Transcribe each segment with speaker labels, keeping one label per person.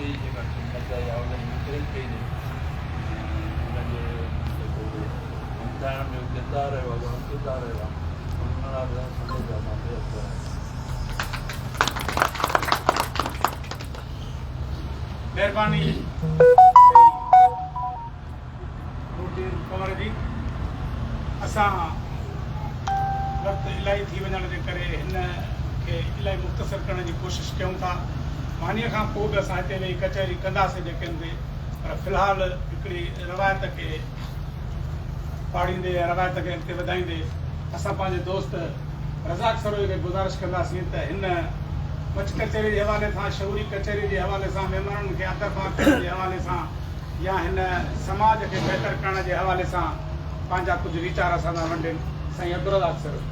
Speaker 1: कई जेका क़ीमत या उन जी कई उनजे जेको हिमथाइण में किरदारु रहियो आहे घणो किरदारु रहियो आहे उन लाइ सम्झो असां बेहद आहियूं।
Speaker 2: महिरबानी कंवर जी। असां वक़्तु इलाही थी वञण जे करे हिन खे इलाही मुख़्तसर करण जी कोशिशि कयूं था। मानीअ खां पोइ बि असां हिते वेही कचहरी कंदासीं जेके हूंदे, पर फ़िलहालु हिकिड़ी रवायत खे पाड़ींदे या रवायत खे अॻिते वधाईंदे असां पंहिंजे दोस्त रज़ाक सरोज खे गुज़ारिश कंदासीं त हिन मच कचहरी जे हवाले सां, शहूरी कचहरी जे हवाले सां, महिमाननि खे अदरबार करण जे हवाले सां या हिन समाज खे बहितर करण जे हवाले सां पंहिंजा कुझु वीचार असां सां वंडनि। साईं अब्दुर्रज़ाक सरोज।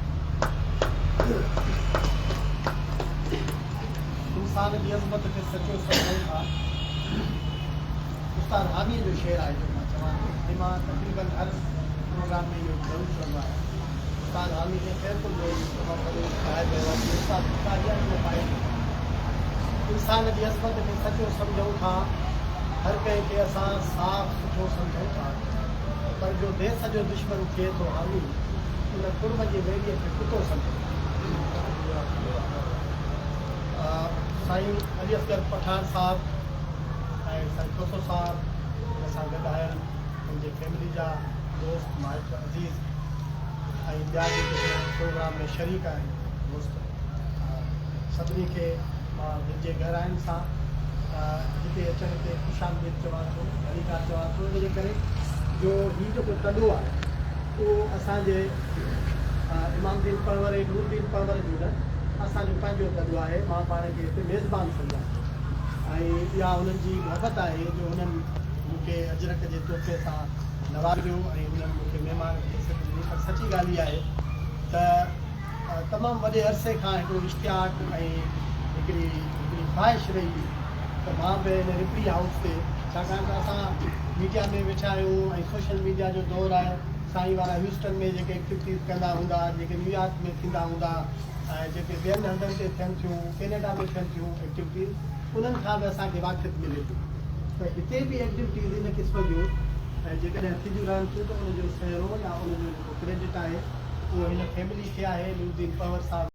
Speaker 3: इंसान जी अज़मत खे सचो सम्झूं था। उस्ताद हामीअ जो शेर आहे जो मां चवां थो, मां तक़रीबन हर प्रोग्राम में इहो ज़रूरु चवंदो आहियां। उस्ताद हामी खे ख़ैरकुल जो ठाहे पियो आहे उस्ताद पाए इंसान जी अज़मत खे सचो सम्झूं था। हर कंहिंखे असां साफ़ सुठो सम्झूं था, पर जो देश जो दुश्मन थिए थो हामी उन कुर्म जी वेड़ीअ खे कुतो सम्झे। साईं अली असगर पठान साहब ऐं साईं खोसो साहब हिन सां गॾु आहिनि, मुंहिंजे फैमिली जा दोस्त माइट अज़ीज़ ऐं ॿिया जेके प्रोग्राम में शरीक आहिनि दोस्त, सभिनी खे मां मुंहिंजे घराइनि सां हिते अचण ते ख़ुशामदीद चवां थो, हरीकार चवां थो। इन जे करे जो हीउ जेको तॾो आहे उहो असांजे इमामदीन परवर ऐं नूरदीन परवर जो न असांजो पंहिंजो तॾो आहे। मां पाण खे हिते मेज़बान सम्झां ऐं इहा उन्हनि जी मोहबत आहे जो उन्हनि मूंखे अजरक जे तोहफ़े सां नवाज़ियो ऐं उन्हनि मूंखे महिमान खे ॾिनी। पर सची ॻाल्हि इहा आहे त तमामु वॾे अरसे खां हिकिड़ो इश्तिहाक ऐं हिकिड़ी ख़्वाहिश रही हुई त मां बि हिन रिपरी हाउस ते, छाकाणि त असां मीडिया में वेठा आहियूं ऐं सोशल मीडिया जो दौरु आहे। साईं वारा ह्यूस्टन में जेके एक्टिविटीज़ कंदा हूंदा, जेके न्यूयॉर्क में थींदा हूंदा ऐं जेके ॿियनि हंधनि ते थियनि थियूं, कैनेडा में थियनि थियूं एक्टिविटीज़, उन्हनि खां बि असांखे वाक़िफ़ मिले थी। त हिते बि एक्टिविटीज़ इन क़िस्म जूं ऐं जेकॾहिं थींदियूं रहनि थियूं त उनजो सहरो या उनजो जेको क्रेडिट आहे उहो हिन फैमिली खे आहे, नूरदीन पंवर साहब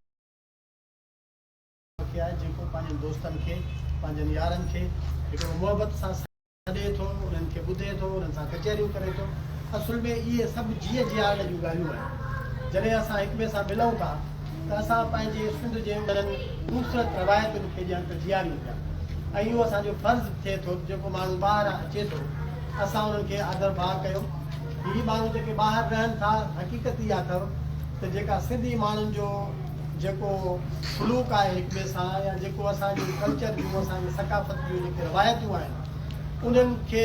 Speaker 3: खे आहे, जेको पंहिंजनि दोस्तनि खे, पंहिंजनि यारनि खे हिकिड़ो मुहबत सां सॾे थो, उन्हनि खे ॿुधे थो, उन्हनि सां कचहरियूं करे थो। असुल में इहे सभु जीअं जीआरण जूं ॻाल्हियूं आहिनि। जॾहिं असां हिक ॿिए सां मिलूं था त असां पंहिंजे सिंध जे उन्हनि ख़ूबसूरत रवायतुनि खे ॼण त जीआरियूं पिया ऐं इहो असांजो फ़र्ज़ु थिए थो। जेको माण्हू ॿाहिरां अचे थो असां उन्हनि खे आदर भाव कयूं। हीअ माण्हू जेके ॿाहिरि रहनि था, हक़ीक़त इहा अथव त जेका सिंधी माण्हुनि जो जेको सलूक आहे हिक ॿिए सां, या जेको असांजो कल्चर जूं, असांजी सकाफ़त जूं जेके रवायतूं आहिनि, उन्हनि खे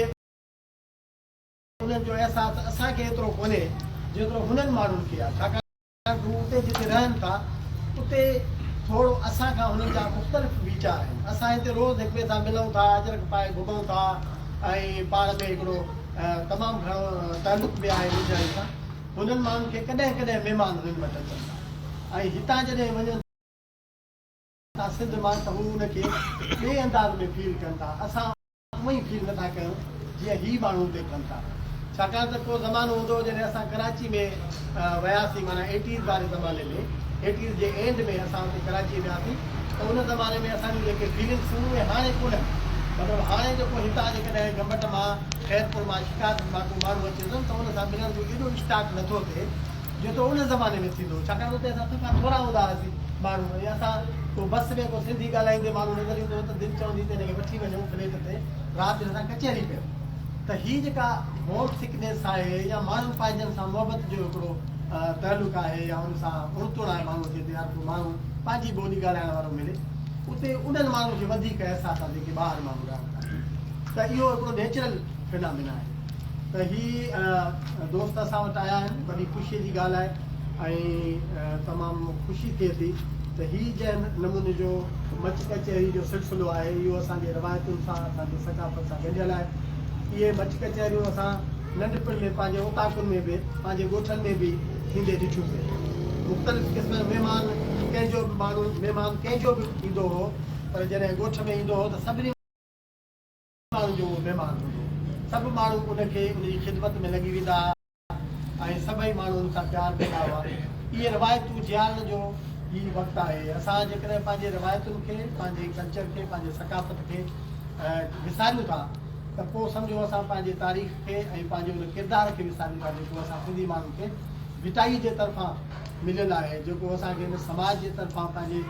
Speaker 3: उन्हनि जो अहसासु असांखे एतिरो कोन्हे जेतिरो हुननि माण्हुनि खे आहे। छाकाणि उते जिते रहनि था उते थोरो असां खां हुननि जा मुख़्तलिफ़ वीचार आहिनि। असां हिते रोज़ु हिक ॿिए सां मिलूं था, अजरक पाए घुमूं था ऐं पाण में हिकिड़ो तमामु घणो तालुक़ बि आहे मुंहिंजे सां। हुननि माण्हुनि खे कॾहिं कॾहिं महिमान हुननि वटि अचनि था ऐं हितां जॾहिं वञनि था सिंध मां त हू हुनखे ॿिए अंदाज़ में फील कनि था। असां उहो ई फील नथा कयूं जीअं हीअ माण्हू हुते कनि था। छाकाणि त को ज़मानो हूंदो जॾहिं असां कराची में वियासीं, माना 80s वारे ज़माने में, 80s जे एंड में असां हुते कराची वियासीं, त उन ज़माने में असांजूं जेके फीलिंग्स हुयूं उहे हाणे कोन्हनि। मतिलबु हाणे जेको हितां जेकॾहिं गंबट मां, ख़ैरपुर मां, शिकायत मां को माण्हू अचे थो त उन सां मिलण जो एॾो स्टार्ट नथो थिए जेतिरो उन ज़माने में थींदो। छाकाणि उते असां सफ़ा थोरा हूंदा हुआसीं माण्हू, या असां को बस में को सिंधी ॻाल्हाईंदे माण्हू नज़र ईंदो त दिलि चवंदी त हिनखे वठी वञूं फ्लैट ते, राति जो असां कचहरी पियो। त हीअ जेका होम सिकनेस आहे या माण्हू पंहिंजनि सां मुहबत जो हिकिड़ो तालुक़ आहे या हुन सां उणतुण आहे माण्हूअ खे, यार को माण्हू पंहिंजी ॿोली ॻाल्हाइण वारो मिले, उते उन्हनि माण्हुनि खे वधीक अहसासु आहे जेके ॿाहिरि माण्हू रहनि था। त इहो हिकिड़ो नेचुरल फिनोमिना आहे। त हीअ दोस्त असां वटि आया आहिनि, वॾी ख़ुशीअ जी ॻाल्हि आहे ऐं तमामु ख़ुशी थिए थी त हीअ जंहिं नमूने जो मच कचहरी जो सिलसिलो आहे इहो असांजे रवायतुनि सां, असांजी सकाफ़त सां गॾियल आहे। इहे मच कचहरियूं असां नंढपण में पंहिंजे ओताकुनि में बि, पंहिंजे ॻोठनि में बि थींदे ॾिठियूंसीं। मुख़्तलिफ़ क़िस्म जो महिमान, कंहिंजो बि माण्हू महिमान कंहिंजो बि ईंदो हो, पर जॾहिं ॻोठ में ईंदो हो त सभिनी माण्हुनि जो उहो महिमान हूंदो। सभु माण्हू उनखे उनजी ख़िदमत में लॻी वेंदा ऐं सभई माण्हू उन सां प्यार कंदा हुआ। इहे रिवायतूं जियारण जो ई वक़्तु आहे। असां जेकॾहिं पंहिंजे रिवायतुनि खे, पंहिंजे कल्चर खे, पंहिंजे सकाफ़त खे विसारियूं था त पोइ सम्झो असां पंहिंजे तारीख़ खे ऐं पंहिंजे उन किरदार खे विसारियूं था जेको असां सिंधी माण्हुनि खे विटाई जे तरफ़ां मिलियल आहे, जेको असांखे हिन समाज जे तरफ़ां पंहिंजे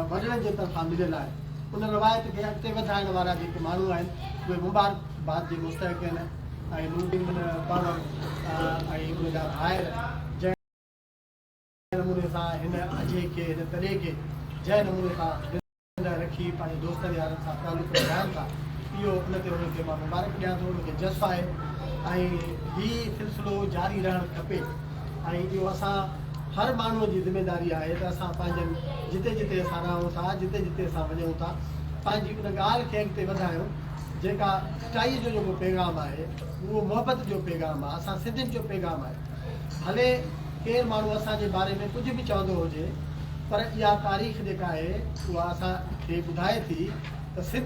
Speaker 3: वॾड़नि जे तरफ़ां मिलियल आहे। उन रिवायत खे अॻिते वधाइण वारा जेके माण्हू आहिनि उहे मुबारकबाद जे मुस्तहिक़ आहिनि ऐं नूरदीन पावर ऐं उनजा भाइर जंहिं नमूने सां हिन अजय खे, हिन तरे खे जंहिं नमूने सां रखी पंहिंजे दोस्तनि यारनि सां तालुक रहाइनि था, इहो उनते उनखे मां मुबारक ॾियां थो। उनखे जज़्ब आहे ऐं हीउ सिलसिलो जारी रहणु खपे ऐं इहो असां हर माण्हूअ जी ज़िमेदारी आहे त असां पंहिंजनि जिते जिते असां रहूं था, जिते जिते असां वञूं था, पंहिंजी उन ॻाल्हि खे अॻिते वधायूं जेका सचाईअ जो जेको पैगाम आहे उहो मोहबत जो पैगाम आहे, असां सिंधियुनि जो पैगाम आहे। भले केरु माण्हू असांजे बारे में कुझु बि चवंदो हुजे पर इहा तारीख़ जेका आहे उहा असांखे ॿुधाए थी त